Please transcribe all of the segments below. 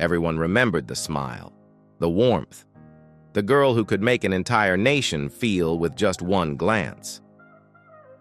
Everyone remembered the smile, the warmth, the girl who could make an entire nation feel with just one glance.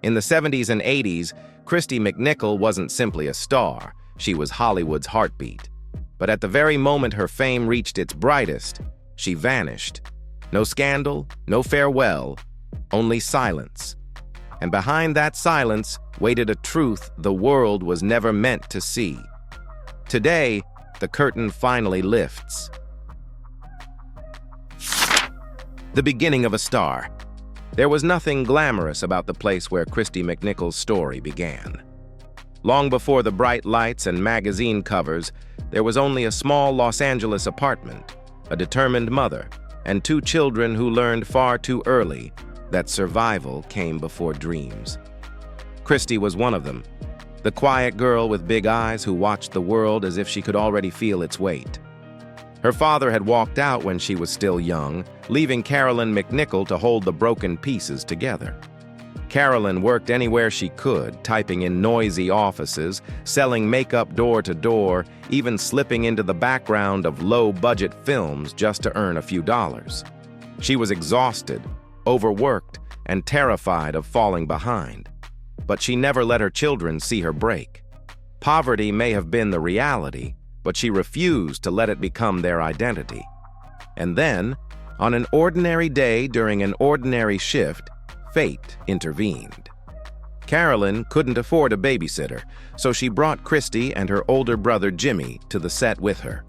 In the 70s and 80s, Christy McNichol wasn't simply a star, she was Hollywood's heartbeat. But at the very moment her fame reached its brightest, she vanished. No scandal, no farewell, only silence. And behind that silence waited a truth the world was never meant to see. Today, the curtain finally lifts. The beginning of a star. There was nothing glamorous about the place where Christy McNichol's story began. Long before the bright lights and magazine covers, there was only a small Los Angeles apartment, a determined mother, and two children who learned far too early that survival came before dreams. Christy was one of them, the quiet girl with big eyes who watched the world as if she could already feel its weight. Her father had walked out when she was still young, leaving Carolyn McNichol to hold the broken pieces together. Carolyn worked anywhere she could, typing in noisy offices, selling makeup door to door, even slipping into the background of low-budget films just to earn a few dollars. She was exhausted, overworked, and terrified of falling behind. But she never let her children see her break. Poverty may have been the reality, but she refused to let it become their identity. And then, on an ordinary day during an ordinary shift, fate intervened. Carolyn couldn't afford a babysitter, so she brought Christy and her older brother Jimmy to the set with her.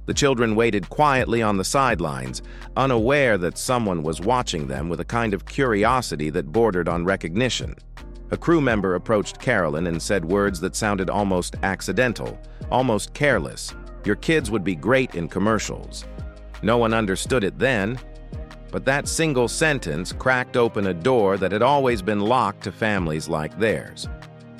The children waited quietly on the sidelines, unaware that someone was watching them with a kind of curiosity that bordered on recognition. A crew member approached Carolyn and said words that sounded almost accidental, almost careless. "Your kids would be great in commercials." No one understood it then, but that single sentence cracked open a door that had always been locked to families like theirs.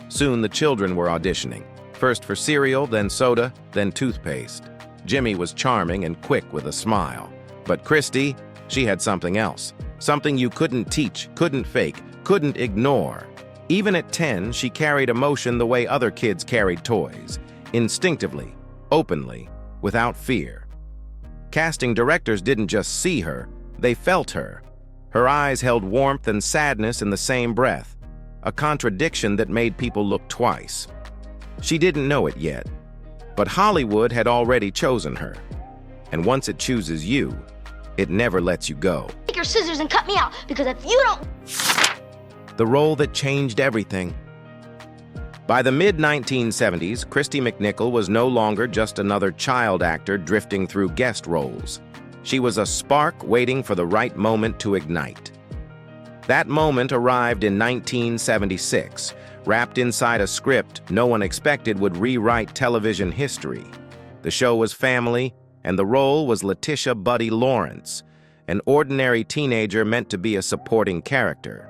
Soon the children were auditioning, first for cereal, then soda, then toothpaste. Jimmy was charming and quick with a smile. But Christy, she had something else. Something you couldn't teach, couldn't fake, couldn't ignore. Even at 10, she carried emotion the way other kids carried toys, instinctively, openly, without fear. Casting directors didn't just see her, they felt her. Her eyes held warmth and sadness in the same breath, a contradiction that made people look twice. She didn't know it yet, but Hollywood had already chosen her. And once it chooses you, it never lets you go. Take your scissors and cut me out, because if you don't... The role that changed everything. By the mid-1970s, Christy McNichol was no longer just another child actor drifting through guest roles. She was a spark waiting for the right moment to ignite. That moment arrived in 1976, wrapped inside a script no one expected would rewrite television history. The show was family, and the role was Letitia Buddy Lawrence, an ordinary teenager meant to be a supporting character.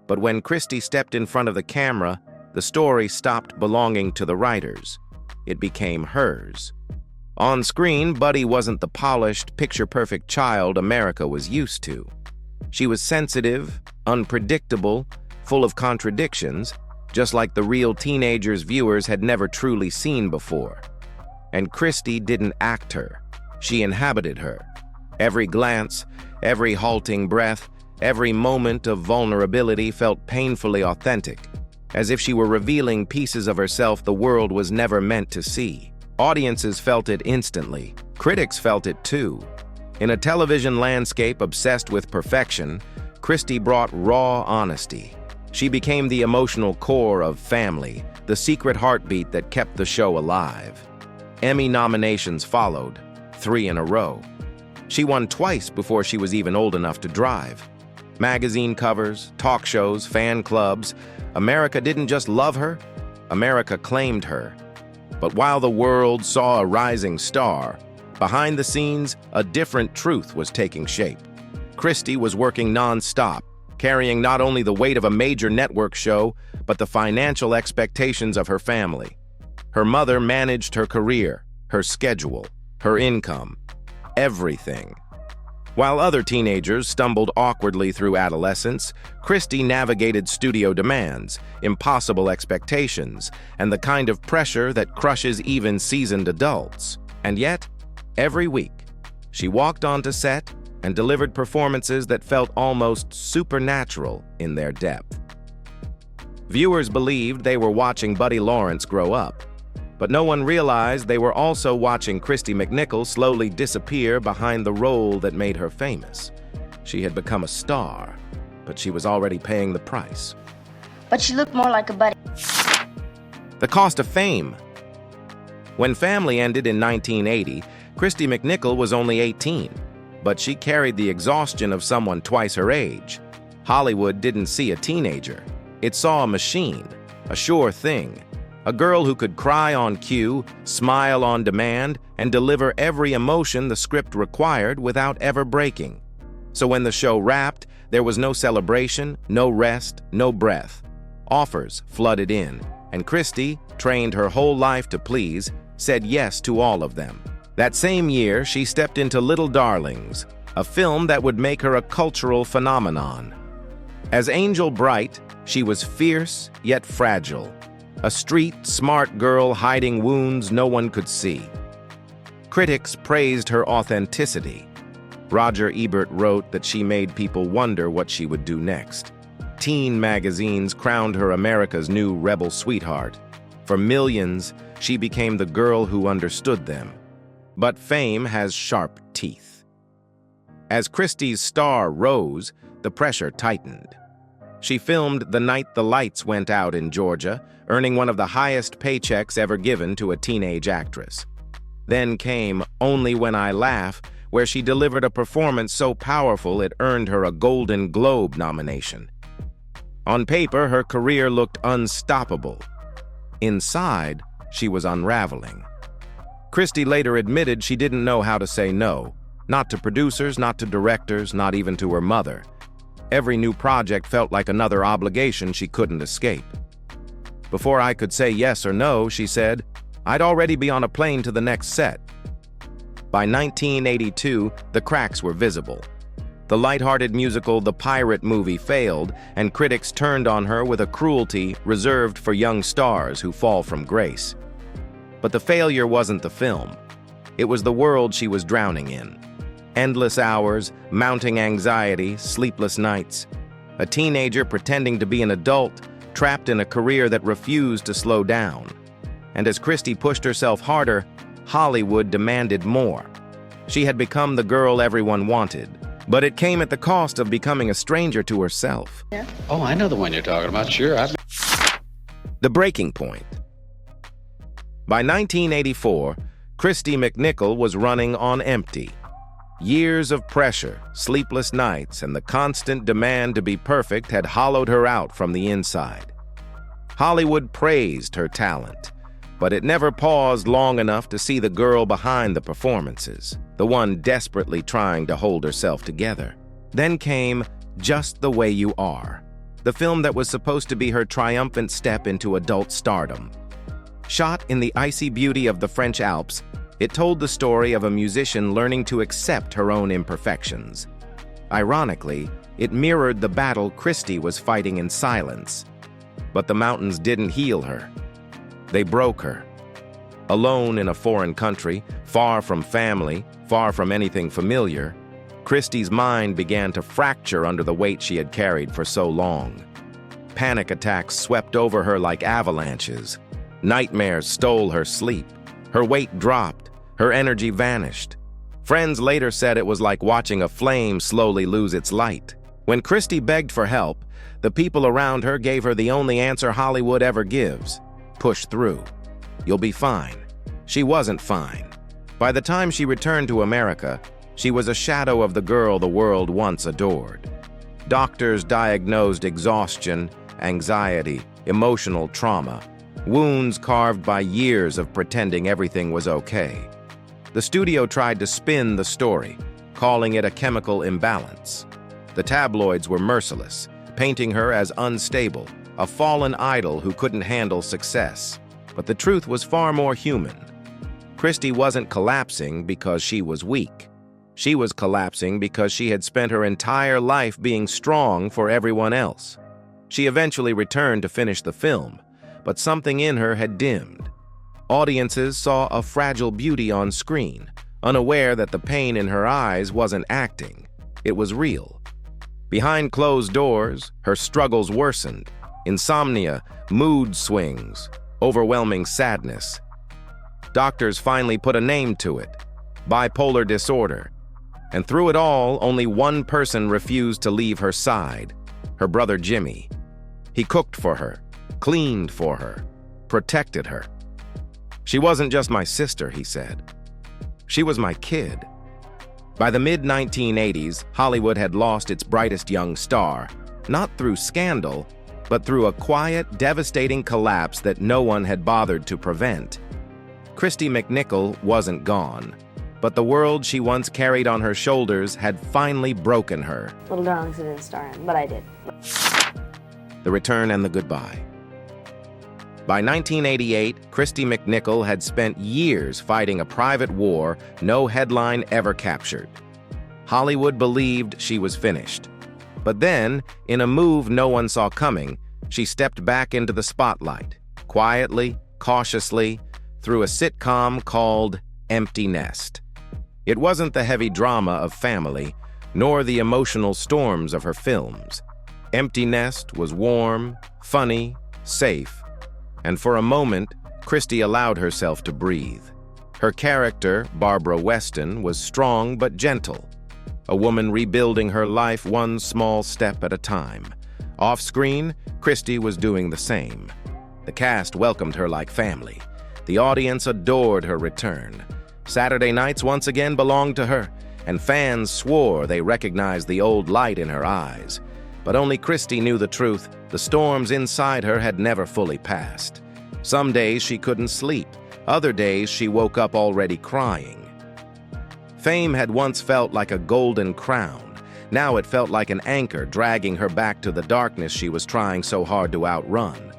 But when Christy stepped in front of the camera, the story stopped belonging to the writers. It became hers. On screen, Buddy wasn't the polished, picture-perfect child America was used to. She was sensitive, unpredictable, full of contradictions, just like the real teenagers viewers had never truly seen before. And Christy didn't act her. She inhabited her. Every glance, every halting breath, every moment of vulnerability felt painfully authentic, as if she were revealing pieces of herself the world was never meant to see. Audiences felt it instantly. Critics felt it too. In a television landscape obsessed with perfection, Christy brought raw honesty. She became the emotional core of Family, the secret heartbeat that kept the show alive. Emmy nominations followed, 3 in a row. She won twice before she was even old enough to drive. Magazine covers, talk shows, fan clubs. America didn't just love her, America claimed her. But while the world saw a rising star, behind the scenes, a different truth was taking shape. Christy was working non-stop, carrying not only the weight of a major network show, but the financial expectations of her family. Her mother managed her career, her schedule, her income, everything. While other teenagers stumbled awkwardly through adolescence, Christy navigated studio demands, impossible expectations, and the kind of pressure that crushes even seasoned adults. And yet, every week, she walked onto set and delivered performances that felt almost supernatural in their depth. Viewers believed they were watching Buddy Lawrence grow up, but no one realized they were also watching Kristy McNichol slowly disappear behind the role that made her famous. She had become a star, but she was already paying the price. But she looked more like a Buddy. The cost of fame. When Family ended in 1980, Kristy McNichol was only 18, but she carried the exhaustion of someone twice her age. Hollywood didn't see a teenager. It saw a machine, a sure thing, a girl who could cry on cue, smile on demand, and deliver every emotion the script required without ever breaking. So when the show wrapped, there was no celebration, no rest, no breath. Offers flooded in, and Kristy, trained her whole life to please, said yes to all of them. That same year, she stepped into Little Darlings, a film that would make her a cultural phenomenon. As Angel Bright, she was fierce yet fragile, a street, smart girl hiding wounds no one could see. Critics praised her authenticity. Roger Ebert wrote that she made people wonder what she would do next. Teen magazines crowned her America's new rebel sweetheart. For millions, she became the girl who understood them. But fame has sharp teeth. As Kristy's star rose, the pressure tightened. She filmed the night the lights went out in Georgia, earning one of the highest paychecks ever given to a teenage actress. Then came Only When I Laugh, where she delivered a performance so powerful it earned her a Golden Globe nomination. On paper, her career looked unstoppable. Inside, she was unraveling. Kristy later admitted she didn't know how to say no, not to producers, not to directors, not even to her mother. Every new project felt like another obligation she couldn't escape. Before I could say yes or no, she said, I'd already be on a plane to the next set. By 1982, the cracks were visible. The lighthearted musical The Pirate Movie failed, and critics turned on her with a cruelty reserved for young stars who fall from grace. But the failure wasn't the film. It was the world she was drowning in. Endless hours, mounting anxiety, sleepless nights. A teenager pretending to be an adult, trapped in a career that refused to slow down. And as Kristy pushed herself harder, Hollywood demanded more. She had become the girl everyone wanted, but it came at the cost of becoming a stranger to herself. Oh, I know the one you're talking about, sure. The breaking point. By 1984, Kristy McNichol was running on empty. Years of pressure, sleepless nights, and the constant demand to be perfect had hollowed her out from the inside. Hollywood praised her talent, but it never paused long enough to see the girl behind the performances, the one desperately trying to hold herself together. Then came Just the Way You Are, the film that was supposed to be her triumphant step into adult stardom. Shot in the icy beauty of the French Alps, it told the story of a musician learning to accept her own imperfections. Ironically, it mirrored the battle Kristy was fighting in silence. But the mountains didn't heal her. They broke her. Alone in a foreign country, far from family, far from anything familiar, Kristy's mind began to fracture under the weight she had carried for so long. Panic attacks swept over her like avalanches. Nightmares stole her sleep. Her weight dropped. Her energy vanished. Friends later said it was like watching a flame slowly lose its light. When Kristy begged for help, the people around her gave her the only answer Hollywood ever gives: push through. You'll be fine. She wasn't fine. By the time she returned to America, she was a shadow of the girl the world once adored. Doctors diagnosed exhaustion, anxiety, emotional trauma, wounds carved by years of pretending everything was okay. The studio tried to spin the story, calling it a chemical imbalance. The tabloids were merciless, painting her as unstable, a fallen idol who couldn't handle success. But the truth was far more human. Kristy wasn't collapsing because she was weak. She was collapsing because she had spent her entire life being strong for everyone else. She eventually returned to finish the film, but something in her had dimmed. Audiences saw a fragile beauty on screen, unaware that the pain in her eyes wasn't acting. It was real. Behind closed doors, her struggles worsened. Insomnia, mood swings, overwhelming sadness. Doctors finally put a name to it: bipolar disorder. And through it all, only one person refused to leave her side: her brother Jimmy. He cooked for her, cleaned for her, protected her. "She wasn't just my sister," he said. "She was my kid." By the mid-1980s, Hollywood had lost its brightest young star, not through scandal, but through a quiet, devastating collapse that no one had bothered to prevent. Kristy McNichol wasn't gone, but the world she once carried on her shoulders had finally broken her. Little darlings didn't star in, but I did. The return and the goodbye. By 1988, Kristy McNichol had spent years fighting a private war no headline ever captured. Hollywood believed she was finished. But then, in a move no one saw coming, she stepped back into the spotlight, quietly, cautiously, through a sitcom called Empty Nest. It wasn't the heavy drama of Family, nor the emotional storms of her films. Empty Nest was warm, funny, safe, and for a moment, Kristy allowed herself to breathe. Her character, Barbara Weston, was strong but gentle, a woman rebuilding her life one small step at a time. Off-screen, Kristy was doing the same. The cast welcomed her like family. The audience adored her return. Saturday nights once again belonged to her, and fans swore they recognized the old light in her eyes. But only Kristy knew the truth. The storms inside her had never fully passed. Some days she couldn't sleep. Other days she woke up already crying. Fame had once felt like a golden crown. Now it felt like an anchor dragging her back to the darkness she was trying so hard to outrun.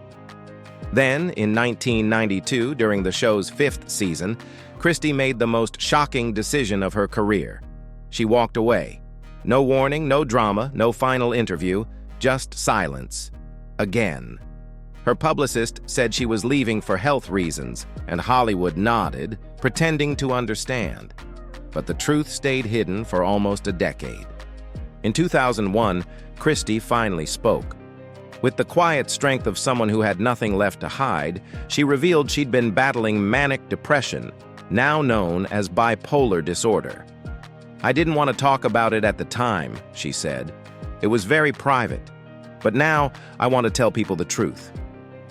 Then, in 1992, during the show's 5th season, Kristy made the most shocking decision of her career. She walked away. No warning, no drama, no final interview, just silence. Again. Her publicist said she was leaving for health reasons, and Hollywood nodded, pretending to understand. But the truth stayed hidden for almost a decade. In 2001, Kristy finally spoke. With the quiet strength of someone who had nothing left to hide, she revealed she'd been battling manic depression, now known as bipolar disorder. "I didn't want to talk about it at the time," she said. "It was very private. But now, I want to tell people the truth."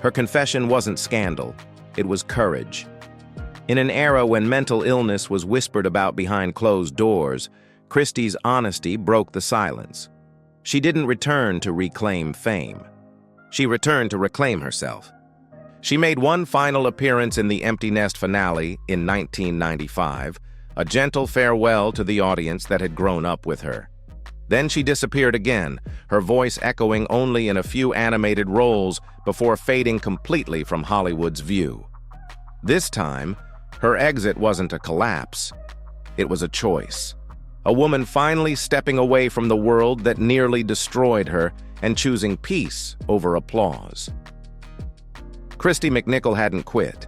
Her confession wasn't scandal. It was courage. In an era when mental illness was whispered about behind closed doors, Kristy's honesty broke the silence. She didn't return to reclaim fame. She returned to reclaim herself. She made one final appearance in the Empty Nest finale in 1995, a gentle farewell to the audience that had grown up with her. Then she disappeared again, her voice echoing only in a few animated roles before fading completely from Hollywood's view. This time, her exit wasn't a collapse. It was a choice. A woman finally stepping away from the world that nearly destroyed her and choosing peace over applause. Kristy McNichol hadn't quit.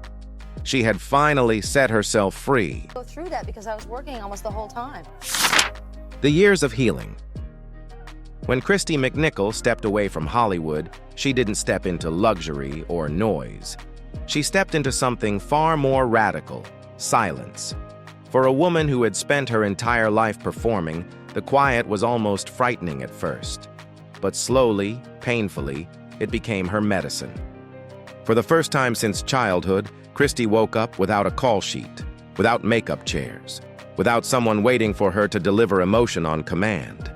She had finally set herself free. Go through that because I was working almost the whole time. The years of healing. When Kristy McNichol stepped away from Hollywood, she didn't step into luxury or noise. She stepped into something far more radical: silence. For a woman who had spent her entire life performing, the quiet was almost frightening at first. But slowly, painfully, it became her medicine. For the first time since childhood, Kristy woke up without a call sheet, without makeup chairs, without someone waiting for her to deliver emotion on command.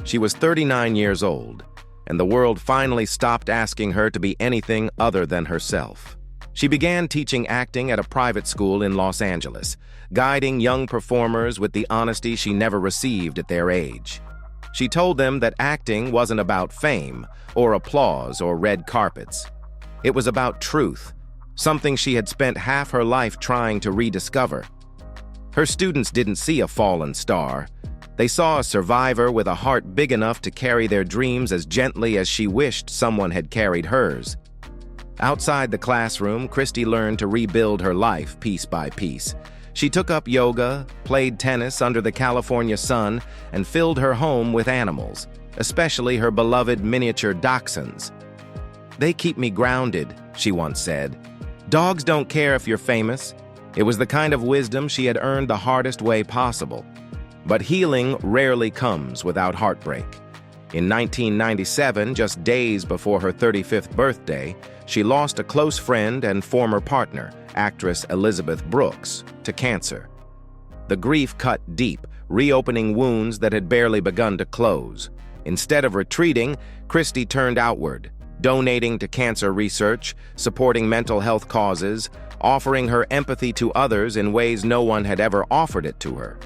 She was 39 years old, and the world finally stopped asking her to be anything other than herself. She began teaching acting at a private school in Los Angeles, guiding young performers with the honesty she never received at their age. She told them that acting wasn't about fame or applause or red carpets. It was about truth, something she had spent half her life trying to rediscover. Her students didn't see a fallen star. They saw a survivor with a heart big enough to carry their dreams as gently as she wished someone had carried hers. Outside the classroom, Christy learned to rebuild her life piece by piece. She took up yoga, played tennis under the California sun, and filled her home with animals, especially her beloved miniature dachshunds. "They keep me grounded," she once said. Dogs don't care if you're famous. It was the kind of wisdom she had earned the hardest way possible. But healing rarely comes without heartbreak. In 1997, just days before her 35th birthday, she lost a close friend and former partner, actress Elizabeth Brooks, to cancer. The grief cut deep, reopening wounds that had barely begun to close. Instead of retreating, Christy turned outward, donating to cancer research, supporting mental health causes, offering her empathy to others in ways no one had ever offered it to her.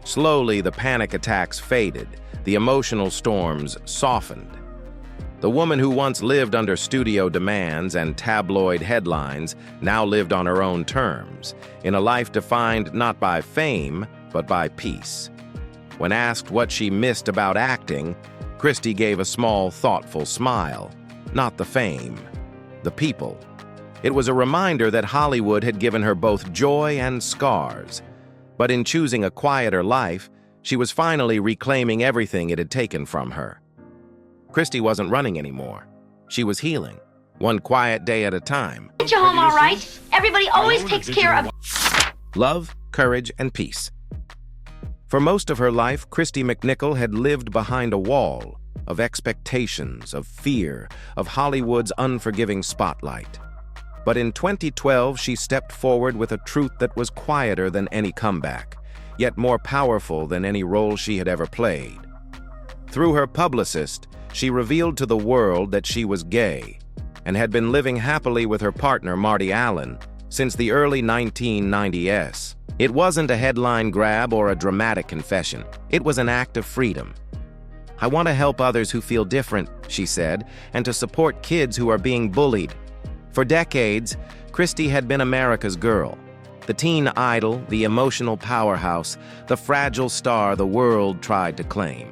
Slowly, the panic attacks faded, the emotional storms softened. The woman who once lived under studio demands and tabloid headlines now lived on her own terms, in a life defined not by fame, but by peace. When asked what she missed about acting, Christy gave a small, thoughtful smile. Not the fame, the people. It was a reminder that Hollywood had given her both joy and scars. But in choosing a quieter life, she was finally reclaiming everything it had taken from her. Christy wasn't running anymore. She was healing, one quiet day at a time. Get you home all right? Everybody always takes care of... Love, courage, and peace. For most of her life, Christy McNichol had lived behind a wall of expectations, of fear, of Hollywood's unforgiving spotlight. But in 2012, she stepped forward with a truth that was quieter than any comeback, yet more powerful than any role she had ever played. Through her publicist, she revealed to the world that she was gay and had been living happily with her partner, Marty Allen, since the early 1990s. It wasn't a headline grab or a dramatic confession. It was an act of freedom. "I want to help others who feel different," she said, "and to support kids who are being bullied." For decades, Christy had been America's girl, the teen idol, the emotional powerhouse, the fragile star the world tried to claim.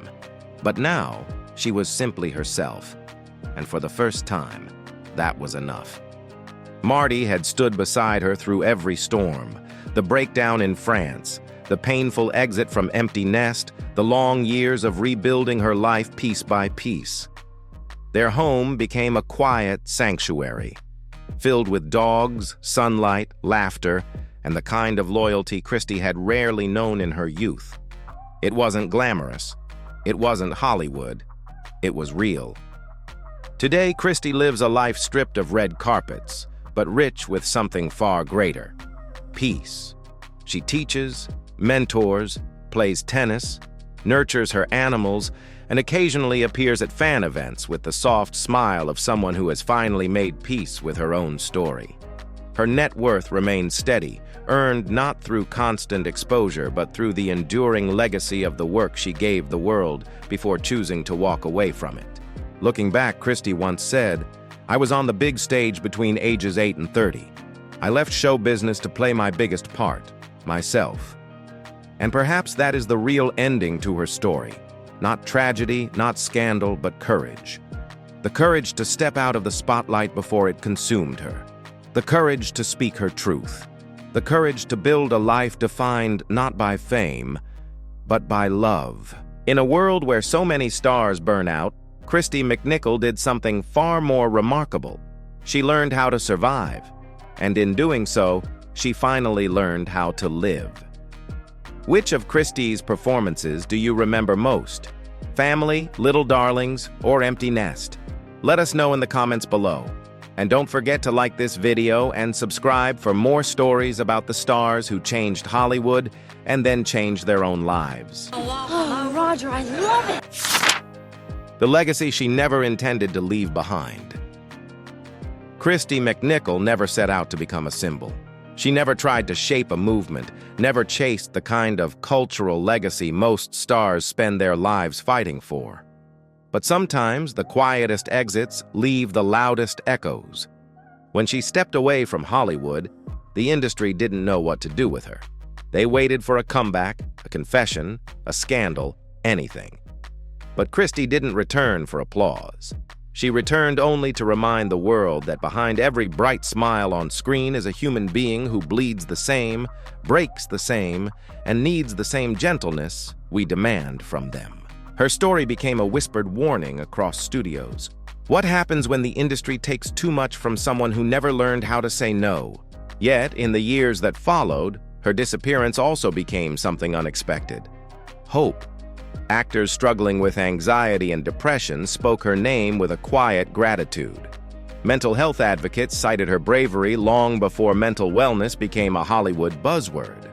But now, she was simply herself, and for the first time, that was enough. Marty had stood beside her through every storm, the breakdown in France, the painful exit from empty nest, the long years of rebuilding her life piece by piece. Their home became a quiet sanctuary, filled with dogs, sunlight, laughter, and the kind of loyalty Christy had rarely known in her youth. It wasn't glamorous. It wasn't Hollywood. It was real. Today, Christy lives a life stripped of red carpets, but rich with something far greater: peace. She teaches, mentors, plays tennis, nurtures her animals, and occasionally appears at fan events with the soft smile of someone who has finally made peace with her own story. Her net worth remains steady, earned not through constant exposure, but through the enduring legacy of the work she gave the world before choosing to walk away from it. Looking back, Christy once said, "I was on the big stage between ages 8 and 30. I left show business to play my biggest part, myself." And perhaps that is the real ending to her story. Not tragedy, not scandal, but courage. The courage to step out of the spotlight before it consumed her. The courage to speak her truth. The courage to build a life defined not by fame, but by love. In a world where so many stars burn out, Christy McNichol did something far more remarkable. She learned how to survive, and in doing so, she finally learned how to live. Which of Christy's performances do you remember most? Family, Little Darlings, or Empty Nest? Let us know in the comments below. And don't forget to like this video and subscribe for more stories about the stars who changed Hollywood and then changed their own lives. Oh, Roger, I love it! The legacy she never intended to leave behind. Christy McNichol never set out to become a symbol. She never tried to shape a movement, never chased the kind of cultural legacy most stars spend their lives fighting for. But sometimes the quietest exits leave the loudest echoes. When she stepped away from Hollywood, the industry didn't know what to do with her. They waited for a comeback, a confession, a scandal, anything. But Christy didn't return for applause. She returned only to remind the world that behind every bright smile on screen is a human being who bleeds the same, breaks the same, and needs the same gentleness we demand from them. Her story became a whispered warning across studios. What happens when the industry takes too much from someone who never learned how to say no? Yet, in the years that followed, her disappearance also became something unexpected. Hope. Actors struggling with anxiety and depression spoke her name with a quiet gratitude. Mental health advocates cited her bravery long before mental wellness became a Hollywood buzzword.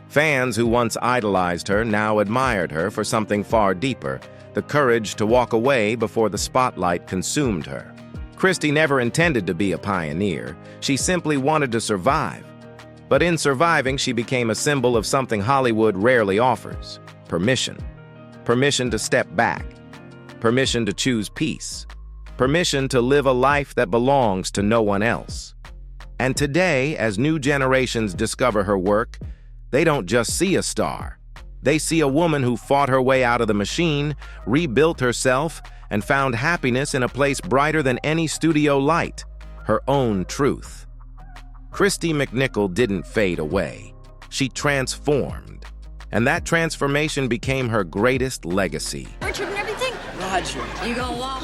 Fans who once idolized her now admired her for something far deeper, the courage to walk away before the spotlight consumed her. Christy never intended to be a pioneer. She simply wanted to survive. But in surviving, she became a symbol of something Hollywood rarely offers: permission. Permission to step back. Permission to choose peace. Permission to live a life that belongs to no one else. And today, as new generations discover her work, they don't just see a star. They see a woman who fought her way out of the machine, rebuilt herself, and found happiness in a place brighter than any studio light: her own truth. Christy McNichol didn't fade away. She transformed. And that transformation became her greatest legacy. Richard and everything? Roger. You gonna walk?